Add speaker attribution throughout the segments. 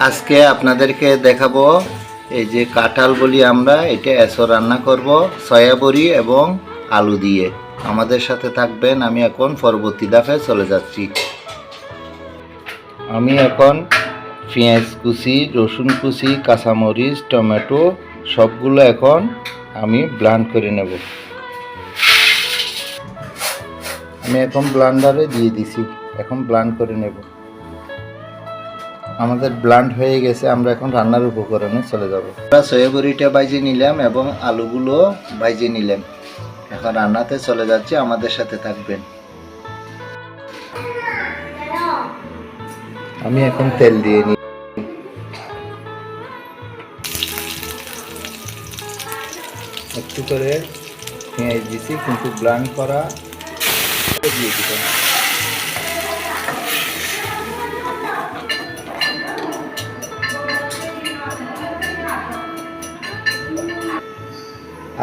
Speaker 1: আজকে আপনাদেরকে দেখাবো এই যে কাঁঠাল বলি আমরা, এটা এসো রান্না করব সয়া বড়ি এবং আলু দিয়ে। আমাদের সাথে থাকবেন। আমি এখন পরবর্তী ধাপে চলে যাচ্ছি। আমি এখন পেঁয়াজ কুচি, রসুন কুচি, কাঁচামরিচ, টমেটো সবগুলো এখন আমি ব্লেন্ড করে নেব। আমি এখন ব্লেন্ডারে দিয়ে দিছি, এখন ব্লেন্ড করে নেব। আমাদের ব্লেন্ড হয়ে গেছে, আমরা এখন রান্নার উপকরণে চলে যাব। আমরা সয়া বড়িটা ভাজে নিলাম এবং আলুগুলো ভাজে নিলাম। এখন রান্নাতে চলে যাচ্ছি, আমাদের সাথে থাকবেন। আমি এখন তেল দিয়ে নিই। একটু করে পেঁয়াজ দিছি, কিন্তু ব্লেন্ড করা দিয়ে দিলাম।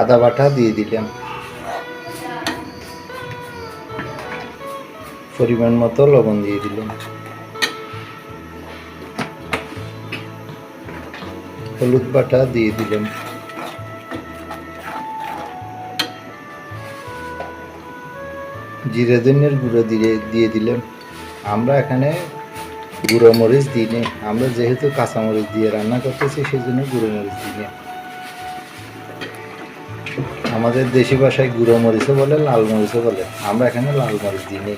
Speaker 1: আদা বাটা দিয়ে দিলাম, পরিমাণ মতো লবণ দিয়ে দিলাম, হলুদ বাটা দিয়ে দিলাম, জিরে ধনিয়ার গুঁড়ো দিয়ে দিলাম। আমরা এখানে গুঁড়ো মরিচ দিই নি, আমরা যেহেতু কাঁচামরিচ দিয়ে রান্না করতেছি সেই জন্য গুঁড়ো মরিচ দিই নি। আমাদের দেশি ভাষায় গুঁড়ো মরিচও বলে, লাল মরিচও বলে। আমরা এখানে লাল মরিচ দিই নি,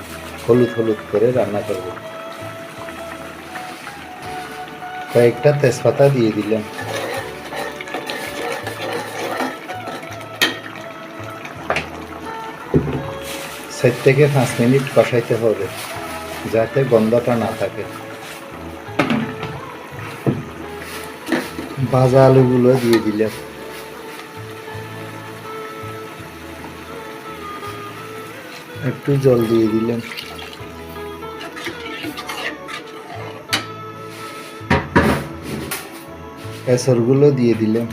Speaker 1: হলুদ হলুদ করে রান্না করব। কয়েকটা তেজপাতা দিয়ে দিলাম। চার থেকে 5 মিনিট কষাইতে হবে যাতে গন্ধটা না থাকে। ভাজা আলুগুলো দিয়ে দিলাম। একটু জল দিয়ে দিলাম। এসরগুলো দিয়ে দিলাম।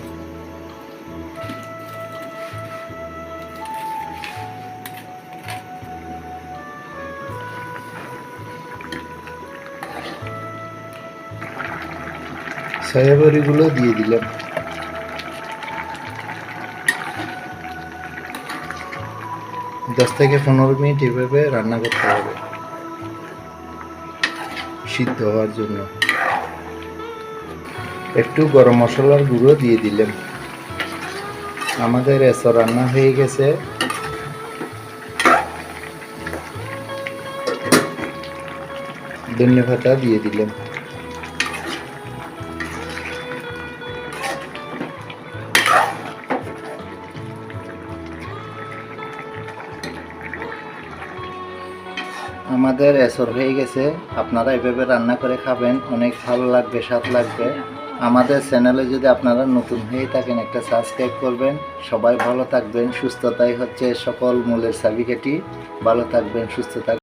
Speaker 1: সয়া বড়িগুলো দিয়ে দিলাম। 10 থেকে 15 মিনিট এভাবে রান্না করতে হবে সিদ্ধ হওয়ার জন্য। একটু গরম মশলার গুঁড়ো দিয়ে দিলাম। আমাদের এসো রান্না হয়ে গেছে। ধনিয়া পাতা দিয়ে দিলাম। আমাদের এসর হয়ে গেছে। আপনারা এভাবে রান্না করে খাবেন, অনেক ভালো লাগবে, স্বাদ লাগবে। আমাদের চ্যানেলে যদি আপনারা নতুন হয়ে থাকেন একটা সাবস্ক্রাইব করবেন। সবাই ভালো থাকবেন, সুস্থতাই হচ্ছে সকল মূলের চাবিকাঠি। ভালো থাকবেন, সুস্থ থাকবেন।